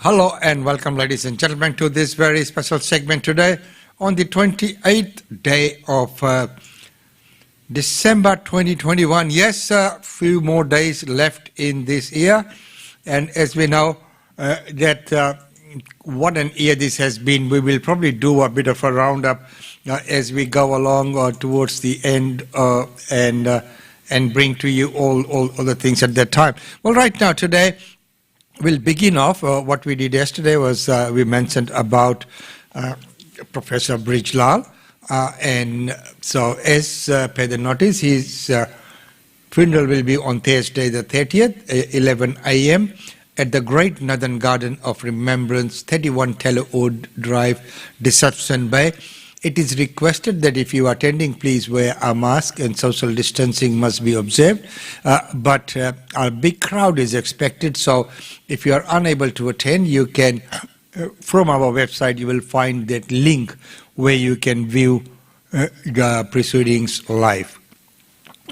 Hello and welcome, ladies and gentlemen, to this very special segment today on the 28th day of December 2021. Yes, a few more days left in this year, and as we know that what an year this has been, we will probably do a bit of a roundup as we go along towards the end and bring to you all the things at that time. Well, right now today, we'll begin off. What we did yesterday was we mentioned about Professor Brijlal, and so as per the notice, his funeral will be on Thursday the 30th, 11 a.m. at the Great Northern Garden of Remembrance, 31 Tellewood Drive, Deception Bay. It is requested that if you are attending, please wear a mask and social distancing must be observed. But a big crowd is expected, so if you are unable to attend, you can, from our website, you will find that link where you can view the proceedings live.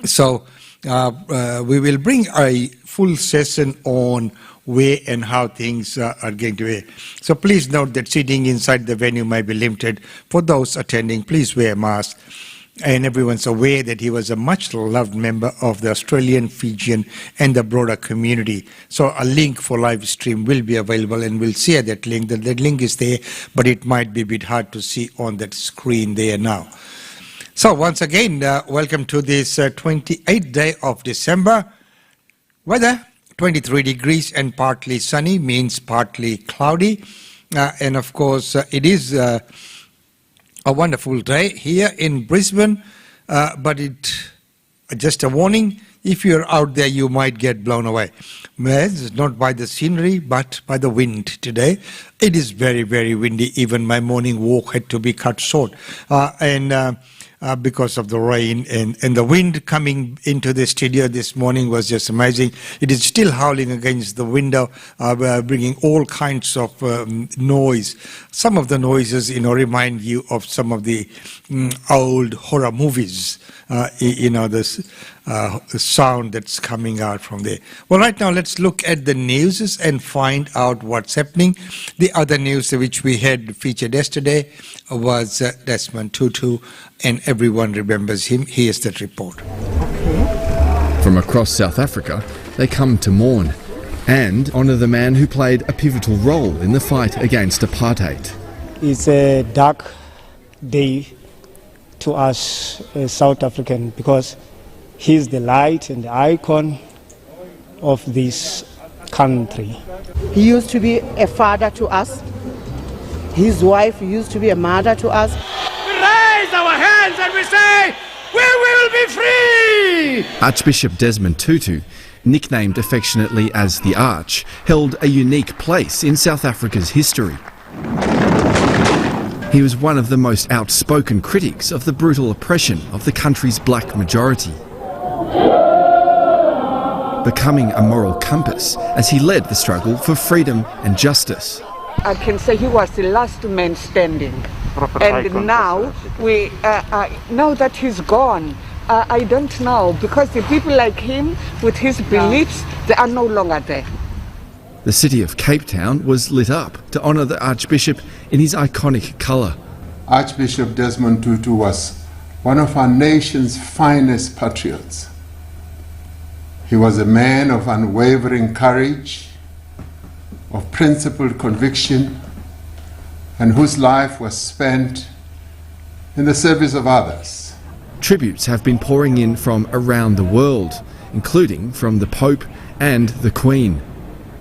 So we will bring a full session on where and how things are going to be. So please note that seating inside the venue may be limited. For those attending, please wear a mask. And everyone's aware that he was a much loved member of the Australian, Fijian and the broader community. So a link for live stream will be available, and we'll share that link. The link is there, but it might be a bit hard to see on that screen there now. So once again, welcome to this 28th day of December. Weather, 23 degrees and partly sunny, means partly cloudy. And of course, it is a wonderful day here in Brisbane, but just a warning, if you're out there, you might get blown away. It's not by the scenery, but by the wind today. It is very, very windy. Even my morning walk had to be cut short. Because of the rain and the wind coming into the studio this morning was just amazing. It is still howling against the window, bringing all kinds of noise. Some of the noises, remind you of some of the old horror movies. The sound that's coming out from there. Well, right now, let's look at the news and find out what's happening. The other news which we had featured yesterday was Desmond Tutu, and everyone remembers him. Here's that report. From across South Africa, they come to mourn and honour the man who played a pivotal role in the fight against apartheid. It's a dark day to us as South African because he's the light and the icon of this country. He used to be a father to us. His wife used to be a mother to us. We raise our hands and we say, we will be free! Archbishop Desmond Tutu, nicknamed affectionately as the Arch, held a unique place in South Africa's history. He was one of the most outspoken critics of the brutal oppression of the country's black majority, becoming a moral compass as he led the struggle for freedom and justice. I can say he was the last man standing, and now now that he's gone, I don't know, because the people like him with his beliefs, they are no longer there. The city of Cape Town was lit up to honour the Archbishop in his iconic colour. Archbishop Desmond Tutu was one of our nation's finest patriots. He was a man of unwavering courage, of principled conviction, and whose life was spent in the service of others. Tributes have been pouring in from around the world, including from the Pope and the Queen.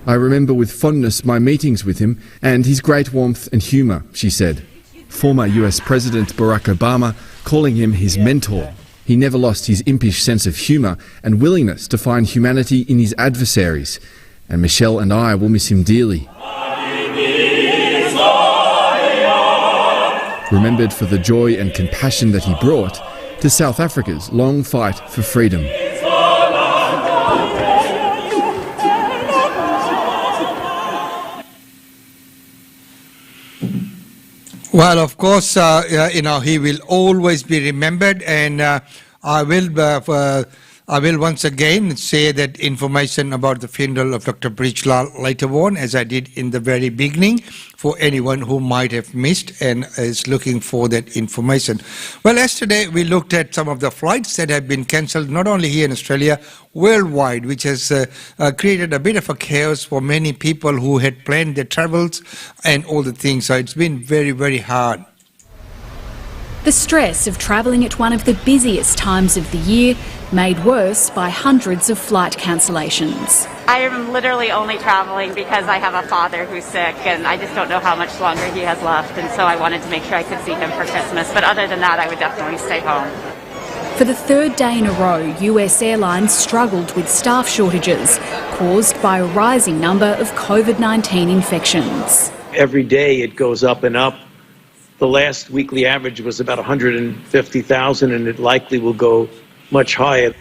I remember with fondness my meetings with him and his great warmth and humour, she said. Former US President Barack Obama calling him his mentor. He never lost his impish sense of humour and willingness to find humanity in his adversaries. And Michelle and I will miss him dearly. Remembered for the joy and compassion that he brought to South Africa's long fight for freedom. Well, of course, he will always be remembered, and I will I will once again say that information about the funeral of Dr. Brijlal later on, as I did in the very beginning, for anyone who might have missed and is looking for that information. Well, yesterday we looked at some of the flights that have been cancelled, not only here in Australia, worldwide, which has created a bit of a chaos for many people who had planned their travels and all the things. So it's been very, very hard. The stress of travelling at one of the busiest times of the year made worse by hundreds of flight cancellations. I am literally only travelling because I have a father who's sick and I just don't know how much longer he has left, and so I wanted to make sure I could see him for Christmas. But other than that, I would definitely stay home. For the third day in a row, US airlines struggled with staff shortages caused by a rising number of COVID-19 infections. Every day it goes up and up. The last weekly average was about 150,000, and it likely will go much higher.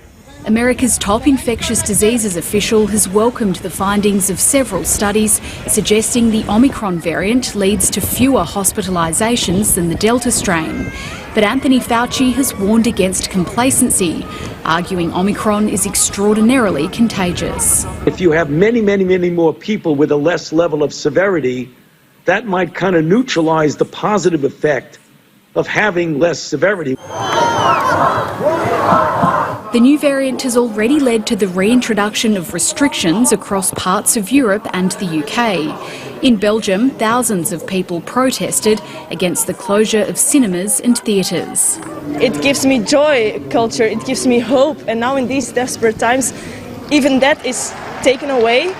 America's top infectious diseases official has welcomed the findings of several studies suggesting the Omicron variant leads to fewer hospitalisations than the Delta strain. But Anthony Fauci has warned against complacency, arguing Omicron is extraordinarily contagious. If you have many more people with a less level of severity, that might kind of neutralize the positive effect of having less severity. The new variant has already led to the reintroduction of restrictions across parts of Europe and the UK. In Belgium, thousands of people protested against the closure of cinemas and theatres. It gives me joy, culture, it gives me hope, and now in these desperate times, even that is taken away.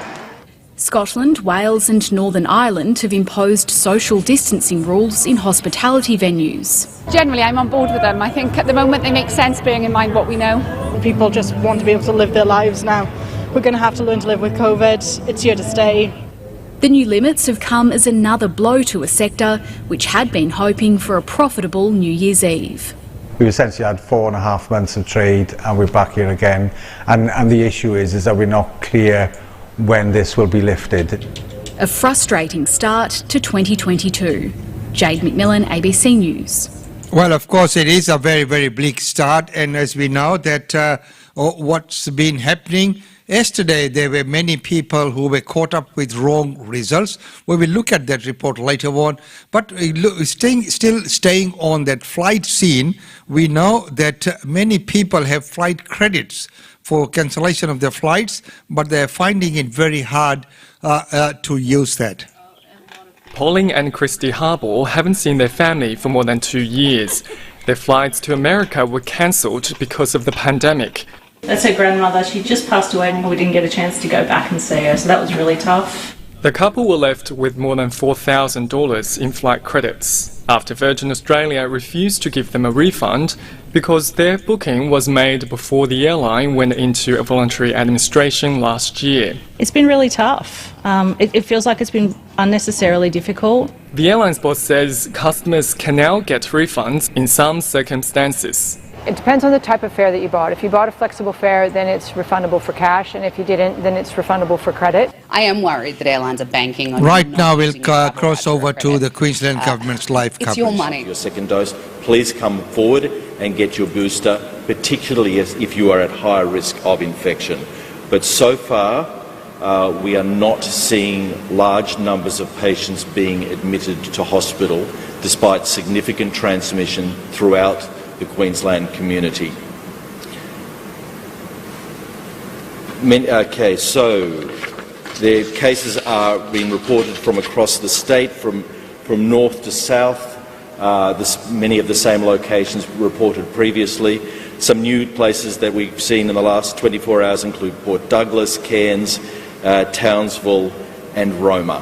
Scotland, Wales and Northern Ireland have imposed social distancing rules in hospitality venues. Generally, I'm on board with them. I think at the moment they make sense, bearing in mind what we know. People just want to be able to live their lives now. We're going to have to learn to live with COVID. It's here to stay. The new limits have come as another blow to a sector which had been hoping for a profitable New Year's Eve. We essentially had 4.5 months of trade and we're back here again. And the issue is that we're not clear when this will be lifted. A frustrating start to 2022. Jade McMillan, ABC News. Well, of course, it is a very, very bleak start. And as we know that what's been happening, yesterday there were many people who were caught up with wrong results. We will look at that report later on. But still staying on that flight scene, we know that many people have flight credits for cancellation of their flights, but they're finding it very hard to use that. Pauline and Christy Harbour haven't seen their family for more than 2 years. Their flights to America were cancelled because of the pandemic. That's her grandmother. She just passed away and we didn't get a chance to go back and see her, so that was really tough. The couple were left with more than $4,000 in flight credits after Virgin Australia refused to give them a refund because their booking was made before the airline went into a voluntary administration last year. It's been really tough. It feels like it's been unnecessarily difficult. The airline's boss says customers can now get refunds in some circumstances. It depends on the type of fare that you bought. If you bought a flexible fare, then it's refundable for cash, and if you didn't, then it's refundable for credit. I am worried that airlines are banking on... Right now we'll cross over to the Queensland Government's live coverage. It's your money. Your second dose, please come forward and get your booster, particularly if you are at higher risk of infection. But so far, we are not seeing large numbers of patients being admitted to hospital, despite significant transmission throughout the Queensland community. Okay, so the cases are being reported from across the state, from north to south. Many of the same locations reported previously. Some new places that we've seen in the last 24 hours include Port Douglas, Cairns, Townsville and Roma.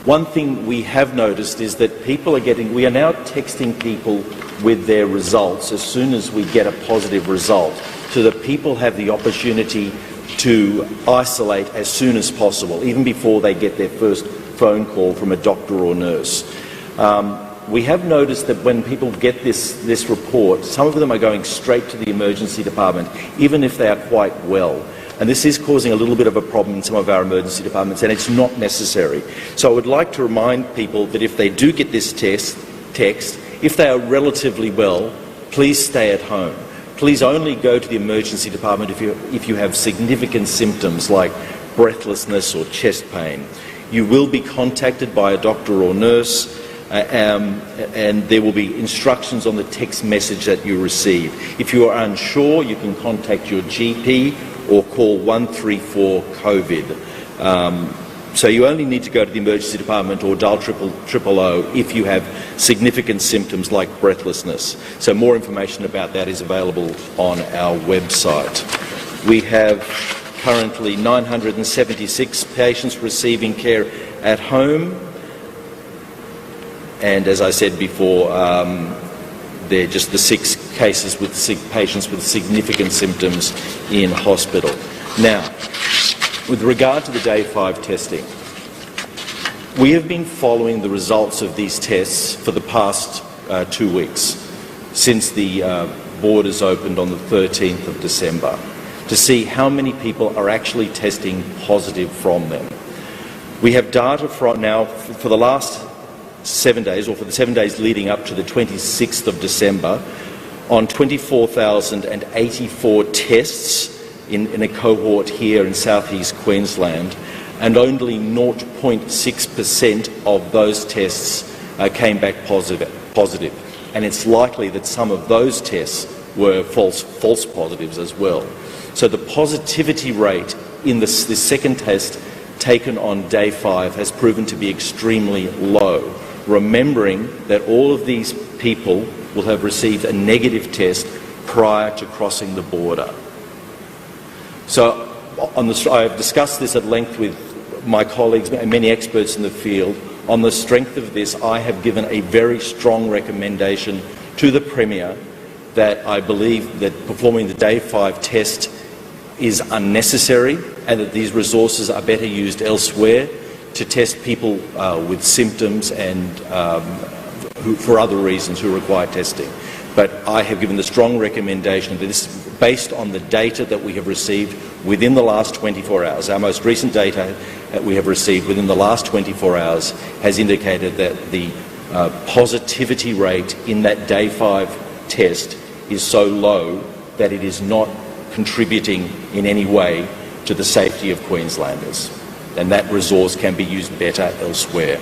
One thing we have noticed is that we are now texting people with their results as soon as we get a positive result, so that people have the opportunity to isolate as soon as possible, even before they get their first phone call from a doctor or nurse. We have noticed that when people get this report, some of them are going straight to the emergency department, even if they are quite well. And this is causing a little bit of a problem in some of our emergency departments, and it's not necessary. So I would like to remind people that if they do get this text, if they are relatively well, please stay at home. please only go to the emergency department if you have significant symptoms like breathlessness or chest pain. You will be contacted by a doctor or nurse, and there will be instructions on the text message that you receive. If you are unsure, you can contact your GP or call 134-COVID. So you only need to go to the emergency department or dial 000 if you have significant symptoms like breathlessness. So more information about that is available on our website. We have currently 976 patients receiving care at home, and as I said before, they're just the 6 cases with patients with significant symptoms in hospital. Now, with regard to the day 5 testing, we have been following the results of these tests for the past 2 weeks, since the borders opened on the 13th of December, to see how many people are actually testing positive from them. We have data from now for the last 7 days, or for the 7 days leading up to the 26th of December, on 24,084 tests in a cohort here in southeast Queensland, and only 0.6% of those tests came back positive. And it's likely that some of those tests were false positives as well. So the positivity rate in the second test taken on day 5 has proven to be extremely low, remembering that all of these people will have received a negative test prior to crossing the border. So I have discussed this at length with my colleagues and many experts in the field. On the strength of this, I have given a very strong recommendation to the Premier that I believe that performing the day 5 test is unnecessary, and that these resources are better used elsewhere to test people with symptoms and for other reasons who require testing. But I have given the strong recommendation that this is based on the data that we have received within the last 24 hours. Our most recent data that we have received within the last 24 hours has indicated that the positivity rate in that day 5 test is so low that it is not contributing in any way to the safety of Queenslanders, and that resource can be used better elsewhere.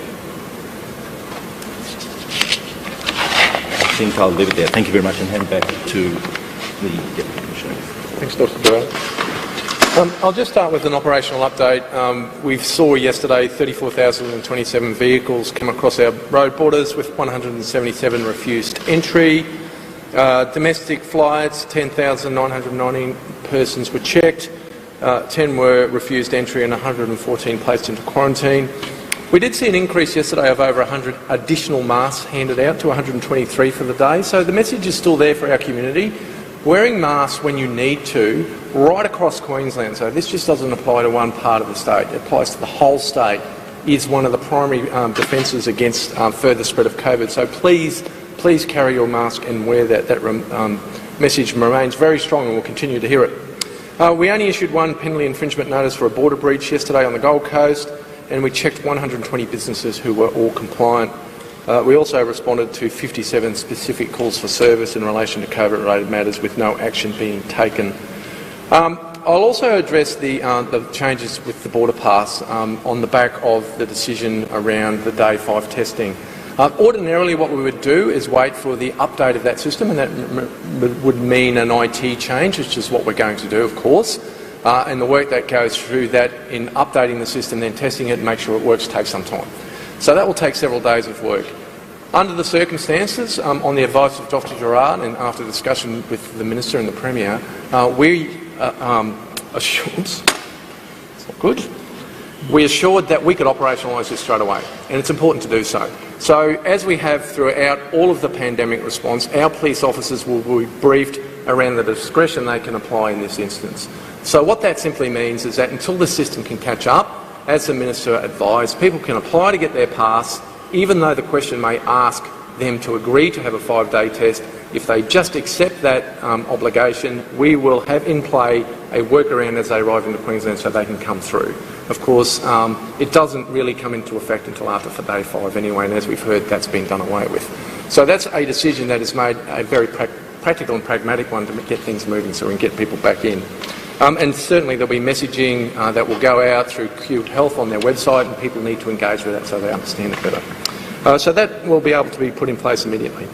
I think I'll leave it there. Thank you very much, and hand back to the Deputy Commissioner. Thanks, Dr. Durrell. I'll just start with an operational update. We saw yesterday 34,027 vehicles come across our road borders, with 177 refused entry. Domestic flights, 10,919 persons were checked, 10 were refused entry and 114 placed into quarantine. We did see an increase yesterday of over 100 additional masks handed out to 123 for the day, so the message is still there for our community. Wearing masks when you need to, right across Queensland, so this just doesn't apply to one part of the state, it applies to the whole state, is one of the primary defences against further spread of COVID. So please carry your mask and wear that. That message remains very strong, and we'll continue to hear it. We only issued one penalty infringement notice for a border breach yesterday on the Gold Coast, and we checked 120 businesses who were all compliant. We also responded to 57 specific calls for service in relation to COVID-related matters, with no action being taken. I'll also address the changes with the border pass on the back of the decision around the day 5 testing. Ordinarily what we would do is wait for the update of that system, and that would mean an IT change, which is what we're going to do, of course. And the work that goes through that in updating the system, then testing it and make sure it works, takes some time. So that will take several days of work. Under the circumstances, on the advice of Dr. Gerard and after discussion with the Minister and the Premier, we assured that we could operationalise this straight away, and it's important to do so. So, as we have throughout all of the pandemic response, our police officers will be briefed around the discretion they can apply in this instance. So what that simply means is that until the system can catch up, as the Minister advised, people can apply to get their pass, even though the question may ask them to agree to have a 5-day test. If they just accept that obligation, we will have in play a workaround as they arrive into Queensland so they can come through. Of course, it doesn't really come into effect until after for day 5 anyway, and as we've heard, that's been done away with. So that's a decision that is made, a very practical and pragmatic one to get things moving so we can get people back in. And certainly there'll be messaging that will go out through Q Health on their website, and people need to engage with that so they understand it better. So that will be able to be put in place immediately.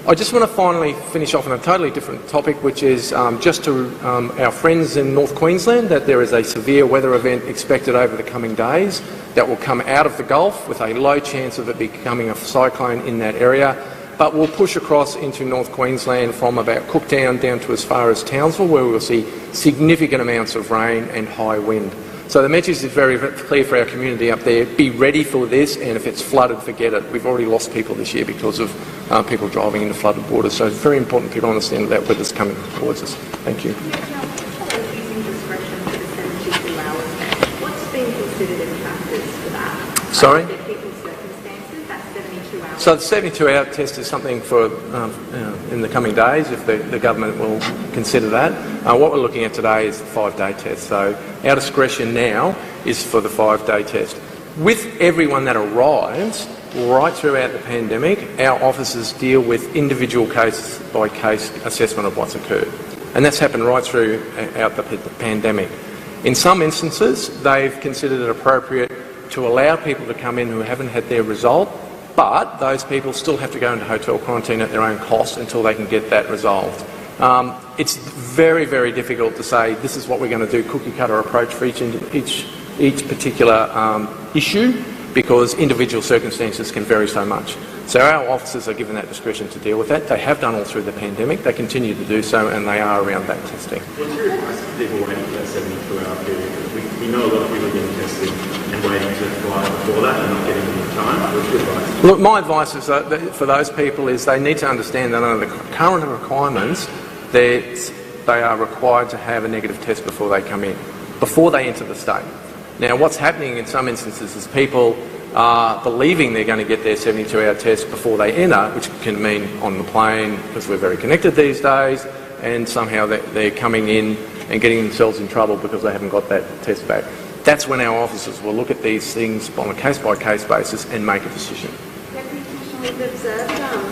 I just want to finally finish off on a totally different topic, which is just to our friends in North Queensland, that there is a severe weather event expected over the coming days that will come out of the Gulf with a low chance of it becoming a cyclone in that area, but will push across into North Queensland from about Cooktown down to as far as Townsville, where we will see significant amounts of rain and high wind. So the message is very clear for our community up there: be ready for this, and if it's flooded, forget it. We've already lost people this year because of people driving into flooded waters, so it's very important people understand that weather's coming towards us. Thank you. Sorry? So the 72-hour test is something for in the coming days, if the government will consider that. What we're looking at today is the 5-day test. So our discretion now is for the 5-day test. With everyone that arrives, right throughout the pandemic, our officers deal with individual case-by-case assessment of what's occurred. And that's happened right throughout the pandemic. In some instances, they've considered it appropriate to allow people to come in who haven't had their result, but those people still have to go into hotel quarantine at their own cost until they can get that resolved. It's very, very difficult to say this is what we're going to do, cookie-cutter approach for each particular issue, because individual circumstances can vary so much. So our officers are given that discretion to deal with that. They have done all through the pandemic. They continue to do so, and they are around that testing. What's your advice to people waiting for that 72-hour period? We know a lot of people are getting tested and waiting to fly before that and not getting enough time. What's your advice? Look, my advice is that for those people is they need to understand that under the current requirements, they are required to have a negative test before they come in, before they enter the state. Now, what's happening in some instances is people are believing they're going to get their 72-hour test before they enter, which can mean on the plane, because we're very connected these days, and somehow they're coming in and getting themselves in trouble because they haven't got that test back. That's when our officers will look at these things on a case-by-case basis and make a decision. We've observed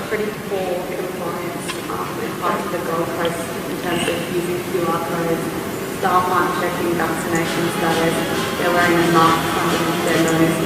pretty poor compliance in parts of the Gold Coast in terms of using QR codes, staff aren't checking vaccination status, they're wearing a mask under their nose.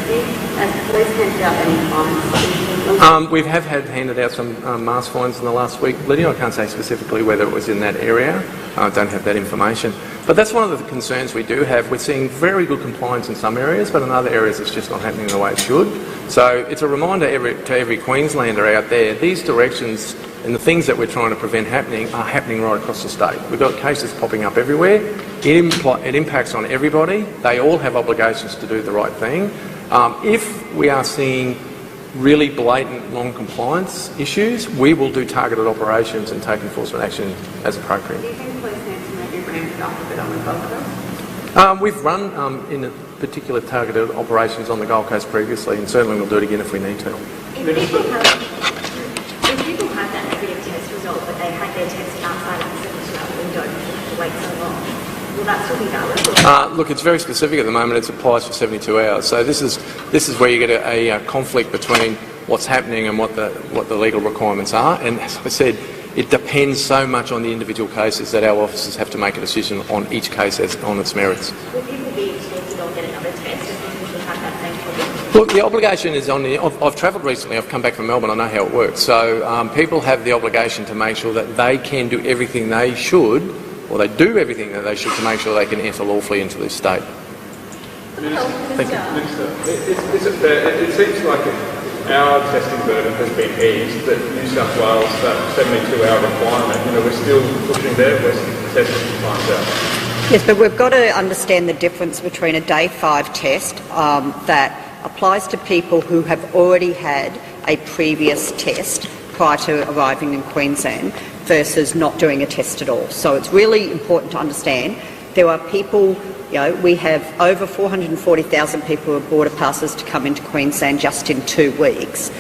Has police handed out any fines? We have handed out some mask fines in the last week, Lydia. I can't say specifically whether it was in that area. I don't have that information. But that's one of the concerns we do have. We're seeing very good compliance in some areas, but in other areas it's just not happening the way it should. So it's a reminder to every Queenslander out there, these directions and the things that we're trying to prevent happening are happening right across the state. We've got cases popping up everywhere. It impacts on everybody. They all have obligations to do the right thing. If we are seeing really blatant non-compliance issues, we will do targeted operations and take enforcement action as appropriate. Do you think police need to maybe ramp it up a bit on the Gold Coast? We've run in particular targeted operations on the Gold Coast previously, and certainly we'll do it again if we need to. If people have that negative test result, but they had their test outside of the 72-hour window to wait so long, will that still be valid? Look, it's very specific at the moment. It applies for 72 hours. So this is where you get a conflict between what's happening and what the legal requirements are. And as I said, it depends so much on the individual cases that our officers have to make a decision on each case on its merits. Will people be expected to get another test if they usually have that same problem? Look, the obligation is on the... I've travelled recently. I've come back from Melbourne. I know how it works. So people have the obligation to make sure that they can do everything they should, or they do everything that they should to make sure they can enter lawfully into this state. Thank you. Minister, is it fair? It seems like our testing burden has been eased, but New South Wales, that 72-hour requirement, we're still pushing their testing compliance out. Yes, but we've got to understand the difference between a day 5 test that applies to people who have already had a previous test prior to arriving in Queensland versus not doing a test at all. So it's really important to understand there are people, we have over 440,000 people who have border passes to come into Queensland just in 2 weeks.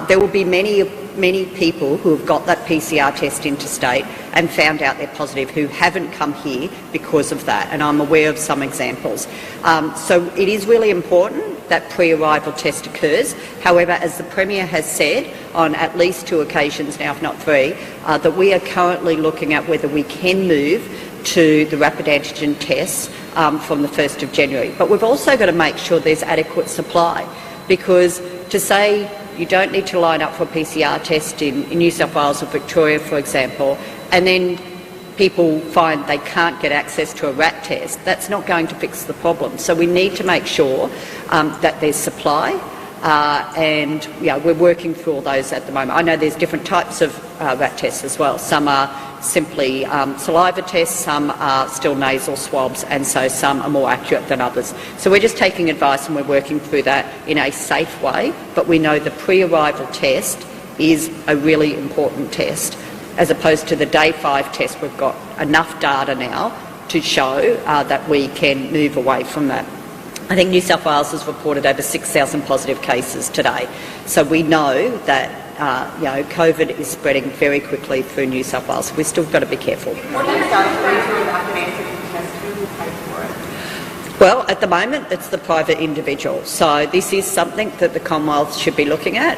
There will be many people who have got that PCR test interstate and found out they're positive who haven't come here because of that, and I'm aware of some examples. So it is really important that pre-arrival test occurs. However, as the Premier has said on at least 2 occasions now, if not 3, that we are currently looking at whether we can move to the rapid antigen tests from the 1st of January. But we've also got to make sure there's adequate supply, because to say you don't need to line up for a PCR test in New South Wales or Victoria, for example, and then people find they can't get access to a RAT test, that's not going to fix the problem. So we need to make sure that there's supply, and we're working through all those at the moment. I know there's different types of RAT tests as well. Some are simply saliva tests, some are still nasal swabs, and so some are more accurate than others. So we're just taking advice and we're working through that in a safe way, but we know the pre-arrival test is a really important test. As opposed to the day 5 test, we've got enough data now to show that we can move away from that. I think New South Wales has reported over 6,000 positive cases today. So we know that COVID is spreading very quickly through New South Wales. We've still got to be careful. What do you who will pay for it? Well, at the moment, it's the private individual. So this is something that the Commonwealth should be looking at,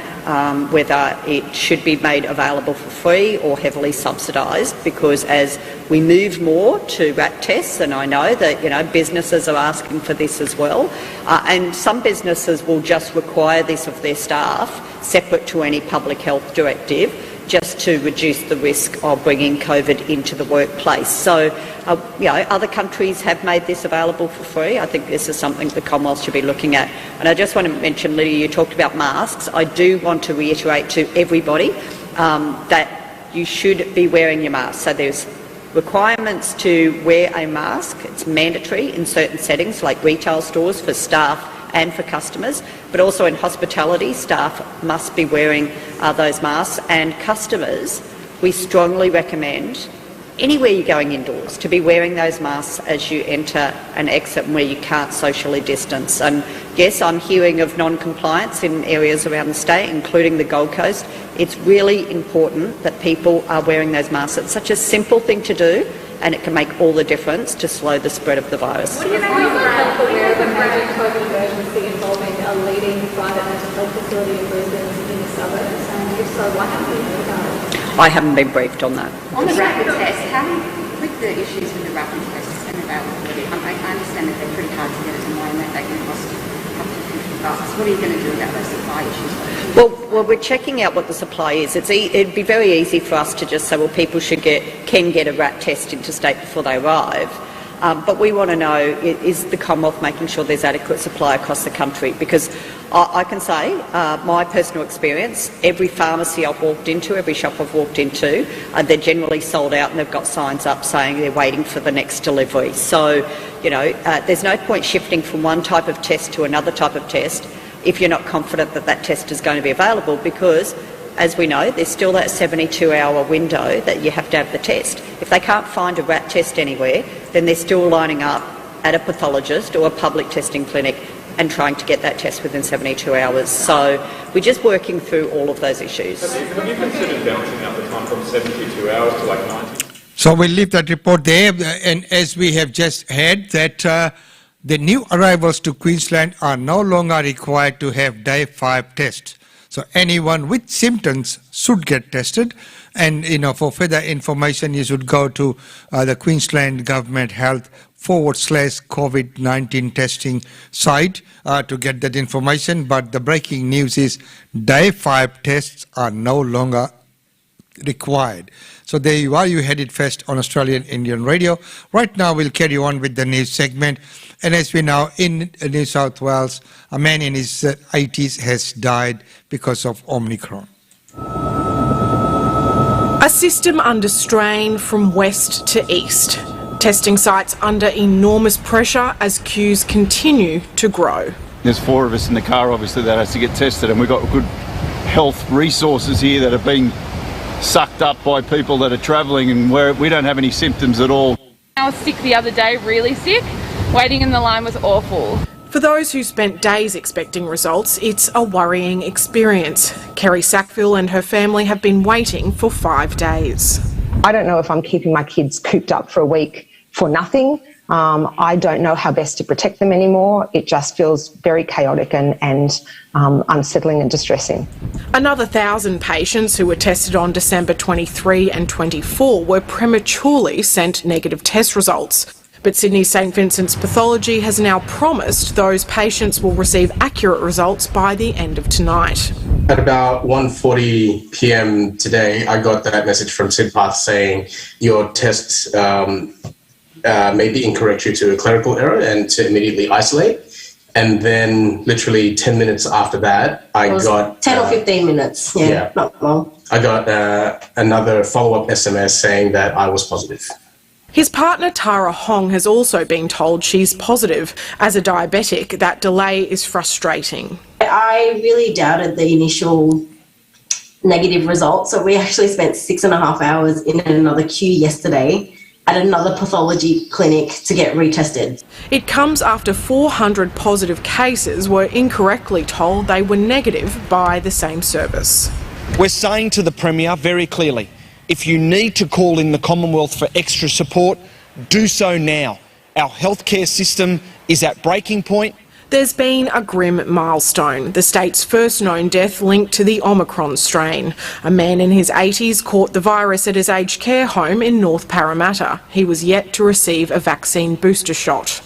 whether it should be made available for free or heavily subsidised, because as we move more to RAT tests, and I know that businesses are asking for this as well, and some businesses will just require this of their staff, separate to any public health directive, just to reduce the risk of bringing COVID into the workplace. So, other countries have made this available for free. I think this is something the Commonwealth should be looking at. And I just want to mention, Lydia, you talked about masks. I do want to reiterate to everybody that you should be wearing your mask. So there's requirements to wear a mask. It's mandatory in certain settings like retail stores for staff and for customers, but also in hospitality, staff must be wearing those masks, and customers, we strongly recommend anywhere you're going indoors to be wearing those masks as you enter and exit where you can't socially distance. And yes, I'm hearing of non-compliance in areas around the state, including the Gold Coast. It's really important that people are wearing those masks. It's such a simple thing to do, and it can make all the difference to slow the spread of the virus. What do you know about the major COVID emergency involving a leading private mental health facility in Brisbane in the suburbs? And if so, what happened about it? I haven't been briefed on that. On the rapid test, with the issues with the rapid tests and availability, I understand that they're pretty hard to get at the moment. They can cost up to $50. What are you going to do about those supply issues? Well, we're checking out what the supply is. It'd be very easy for us to just say, well, people can get a RAT test interstate before they arrive. But we want to know, is the Commonwealth making sure there's adequate supply across the country? Because I can say, my personal experience, every pharmacy I've walked into, every shop I've walked into, they're generally sold out and they've got signs up saying they're waiting for the next delivery. So, there's no point shifting from one type of test to another type of test if you're not confident that that test is going to be available, because, as we know, there's still that 72-hour window that you have to have the test. If they can't find a RAT test anywhere, then they're still lining up at a pathologist or a public testing clinic and trying to get that test within 72 hours. So we're just working through all of those issues. Have you considered bouncing up the time from 72 hours to like 90? So we'll leave that report there, and as we have just heard that the new arrivals to Queensland are no longer required to have day 5 tests. So anyone with symptoms should get tested, and for further information you should go to the Queensland Government Health /COVID-19 testing site to get that information. But the breaking news is day 5 tests are no longer required. So there you are, you had it first on Australian Indian Radio. Right now we'll carry on with the news segment, and as we know, in New South Wales, a man in his 80s has died because of Omicron. A system under strain from west to east. Testing sites under enormous pressure as queues continue to grow. There's 4 of us in the car, obviously, that has to get tested, and we've got good health resources here that are being sucked up by people that are travelling, and where we don't have any symptoms at all. I was sick the other day, really sick. Waiting in the line was awful. For those who spent days expecting results, it's a worrying experience. Kerry Sackville and her family have been waiting for 5 days. I don't know if I'm keeping my kids cooped up for a week for nothing. I don't know how best to protect them anymore. It just feels very chaotic and unsettling and distressing. Another 1,000 patients who were tested on December 23 and 24 were prematurely sent negative test results. But Sydney St Vincent's Pathology has now promised those patients will receive accurate results by the end of tonight. At about 1:40 p.m. today, I got that message from SydPath saying your test may be incorrect due to a clerical error and to immediately isolate. And then literally 10 minutes after that, I got... 10 or 15 minutes, yeah. Not long. I got another follow-up SMS saying that I was positive. His partner Tara Hong has also been told she's positive. As a diabetic, that delay is frustrating. I really doubted the initial negative results, so we actually spent 6.5 hours in another queue yesterday at another pathology clinic to get retested. It comes after 400 positive cases were incorrectly told they were negative by the same service. We're saying to the Premier very clearly, if you need to call in the Commonwealth for extra support, do so now. Our healthcare system is at breaking point. There's been a grim milestone, the state's first known death linked to the Omicron strain. A man in his 80s caught the virus at his aged care home in North Parramatta. He was yet to receive a vaccine booster shot.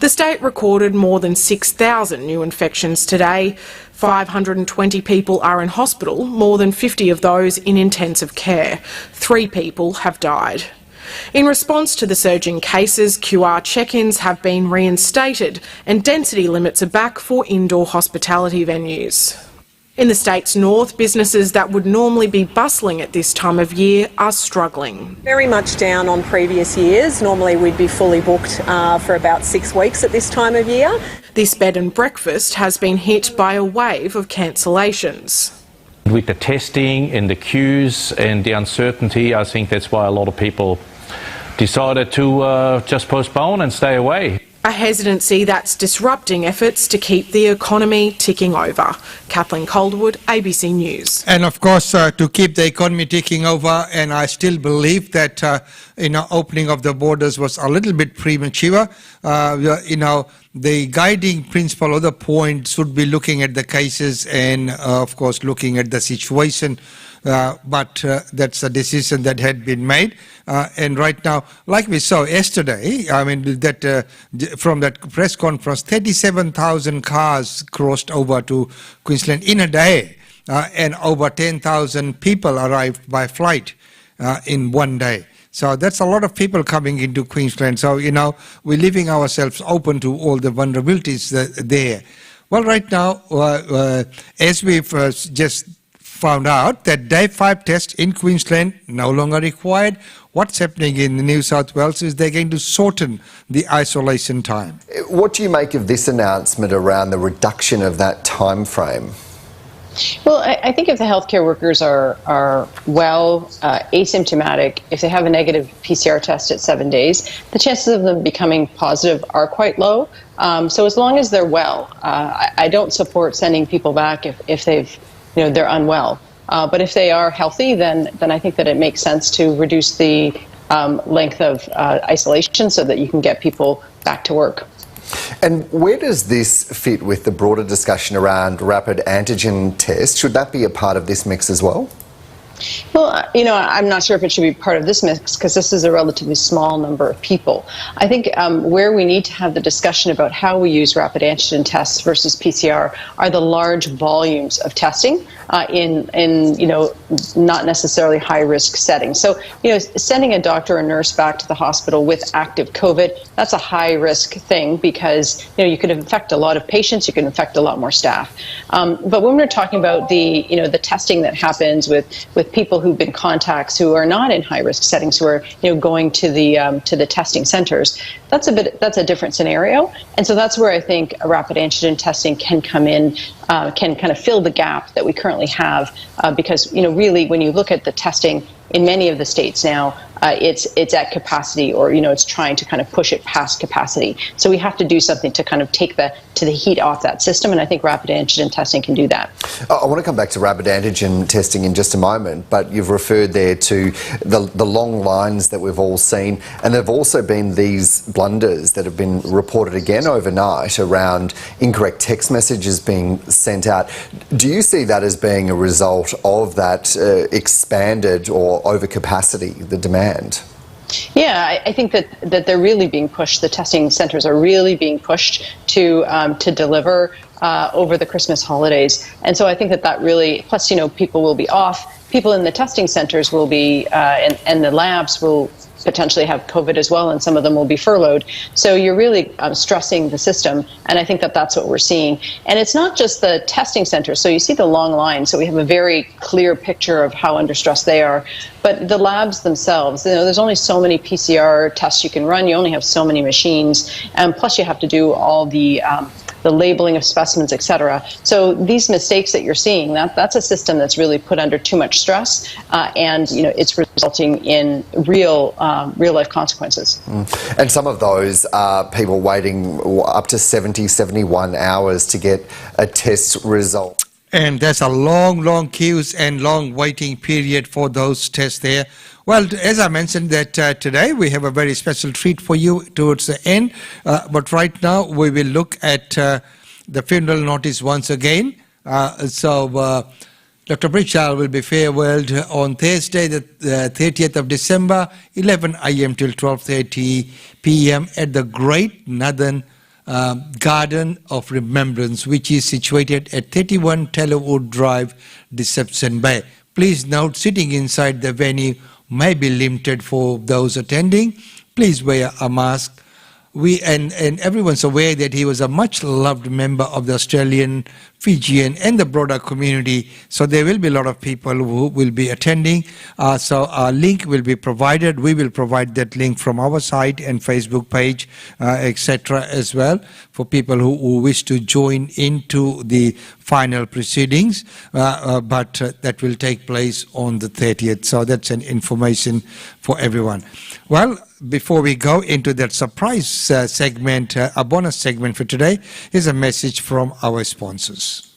The state recorded more than 6,000 new infections today. 520 people are in hospital, more than 50 of those in intensive care. 3 people have died. In response to the surging cases, QR check-ins have been reinstated and density limits are back for indoor hospitality venues. In the state's north, businesses that would normally be bustling at this time of year are struggling. Very much down on previous years. Normally we'd be fully booked for about 6 weeks at this time of year. This bed and breakfast has been hit by a wave of cancellations. With the testing and the queues and the uncertainty, I think that's why a lot of people decided to just postpone and stay away. A hesitancy that's disrupting efforts to keep the economy ticking over. Kathleen Calderwood, ABC News. And of course, to keep the economy ticking over, and I still believe that opening of the borders was a little bit premature. The guiding principle or the point should be looking at the cases and, of course, looking at the situation. But that's a decision that had been made. And right now, like we saw yesterday, from that press conference, 37,000 cars crossed over to Queensland in a day, and over 10,000 people arrived by flight in one day. So that's a lot of people coming into Queensland. So, we're leaving ourselves open to all the vulnerabilities there. Well, right now, as we've just found out that day 5 test in Queensland no longer required. What's happening in New South Wales is they're going to shorten the isolation time. What do you make of this announcement around the reduction of that time frame? Well, I think if the healthcare workers are well, asymptomatic, if they have a negative PCR test at 7 days, the chances of them becoming positive are quite low. So as long as they're well, I don't support sending people back if they're unwell. But if they are healthy, then I think that it makes sense to reduce the length of isolation so that you can get people back to work. And where does this fit with the broader discussion around rapid antigen tests? Should that be a part of this mix as well? Well, I'm not sure if it should be part of this mix because this is a relatively small number of people. I think where we need to have the discussion about how we use rapid antigen tests versus PCR are the large volumes of testing in not necessarily high risk settings. So, sending a doctor or nurse back to the hospital with active COVID, that's a high risk thing because, you could infect a lot of patients, you could infect a lot more staff. But when we're talking about the testing that happens with people who've been contacts who are not in high risk settings, who are going to the testing centers, that's a different scenario. And so that's where I think a rapid antigen testing can come in, can kind of fill the gap that we currently have, because really when you look at the testing in many of the states now, it's at capacity, or it's trying to kind of push it past capacity. So we have to do something to kind of take the heat off that system, and I think rapid antigen testing can do that. I want to come back to rapid antigen testing in just a moment, but you've referred there to the long lines that we've all seen, and there have also been these blunders that have been reported again overnight around incorrect text messages being sent out. Do you see that as being a result of that expanded or overcapacity, the demand? Yeah, I think that they're really being pushed. The testing centres are really being pushed to deliver over the Christmas holidays, and so I think that really. Plus, people will be off. People in the testing centres will be, and the labs will potentially have COVID as well, and some of them will be furloughed. So you're really stressing the system, and I think that that's what we're seeing. And it's not just the testing centers. So you see the long line, so we have a very clear picture of how under stress they are. But the labs themselves, there's only so many PCR tests you can run. You only have so many machines, and plus you have to do all the labeling of specimens, etc. So these mistakes that you're seeing, that's a system that's really put under too much stress, and it's resulting in real life consequences. And some of those are people waiting up to 70, 71 hours to get a test result. And there's a long queues and long waiting period for those tests there. Well, as I mentioned that today we have a very special treat for you towards the end. But right now we will look at the funeral notice once again. Dr. Pritchard will be farewelled on Thursday, the 30th of December, 11 a.m. till 12:30 p.m. at the Great Northern Garden of Remembrance, which is situated at 31 Tellerwood Drive, Deception Bay. Please note, sitting inside the venue may be limited for those attending. Please wear a mask. And everyone's aware that he was a much loved member of the Australian, Fijian and the broader community. So there will be a lot of people who will be attending. So a link will be provided. We will provide that link from our site and Facebook page, etc. as well, for people who wish to join into the final proceedings. But that will take place on the 30th. So that's an information for everyone. Well, before we go into that surprise segment, a bonus segment for today, is a message from our sponsors.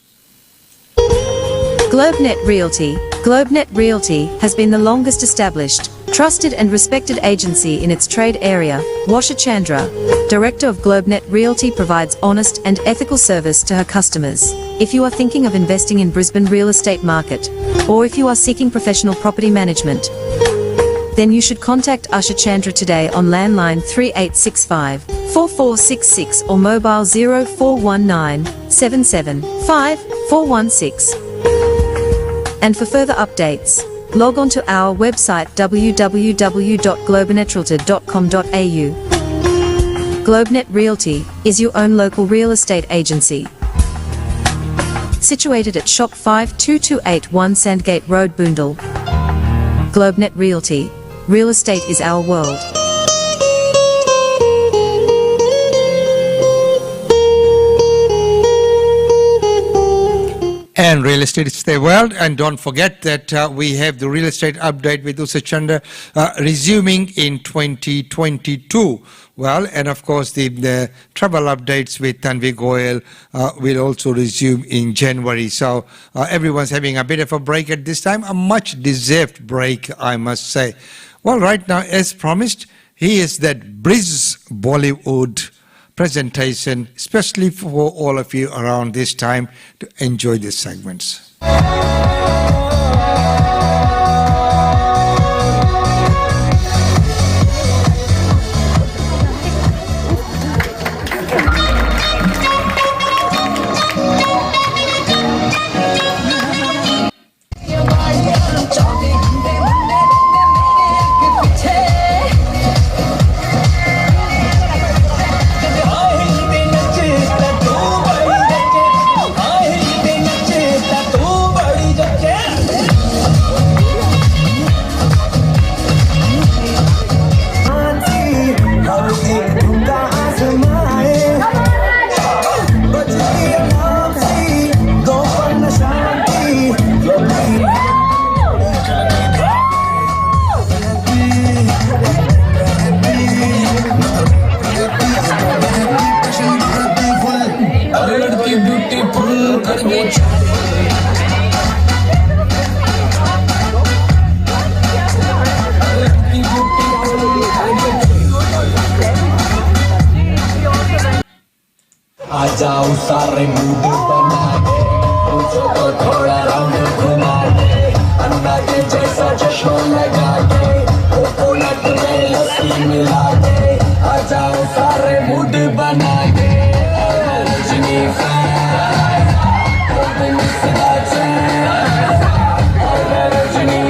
GlobeNet Realty. GlobeNet Realty has been the longest established, trusted and respected agency in its trade area. Washa Chandra, Director of GlobeNet Realty, provides honest and ethical service to her customers. If you are thinking of investing in Brisbane real estate market, or if you are seeking professional property management, then you should contact Usha Chandra today on landline 3865 4466 or mobile 0419 775 416. And for further updates, log on to our website www.globenetralty.com.au. GlobeNet Realty is your own local real estate agency. Situated at Shop 52281 Sandgate Road, Boondall. GlobeNet Realty. Real estate is our world. And real estate is the world. And don't forget that we have the real estate update with Usha Chandra resuming in 2022. Well, and of course the travel updates with Tanvi Goyal will also resume in January. So everyone's having a bit of a break at this time, a much deserved break, I must say. Well, right now, as promised, here is that Briz Bollywood presentation, especially for all of you around this time to enjoy these segments. आ जाओ सारे mood बना के मुझे तो थोड़ा round घुमा के अन्ना के जैसा चश्मा लगा के कोकोनट में लस्सी मिला के आ जाओ सारे मूड बना के Rajni fan Rajni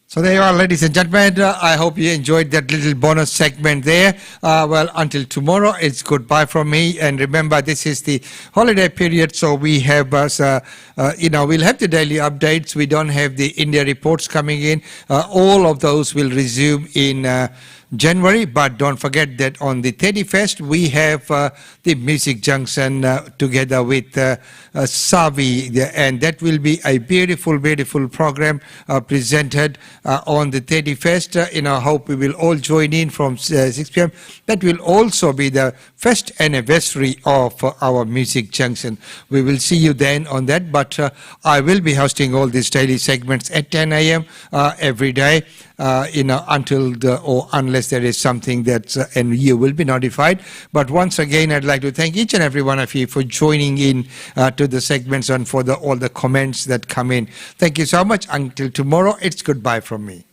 So there you are, ladies and gentlemen. I hope you enjoyed that little bonus segment there. Well, until tomorrow, it's goodbye from me. And remember, this is the holiday period, so we have, we'll have the daily updates. We don't have the India reports coming in. All of those will resume in January, but don't forget that on the 31st we have the Music Junction together with Savi, and that will be a beautiful, beautiful program presented on the 31st. I hope we will all join in from 6 p.m. That will also be the first anniversary of our Music Junction. We will see you then on that, but I will be hosting all these daily segments at 10 a.m. Every day. Until or unless there is something that and you will be notified. But once again, I'd like to thank each and every one of you for joining in to the segments and for all the comments that come in. Thank you so much. Until tomorrow, it's goodbye from me.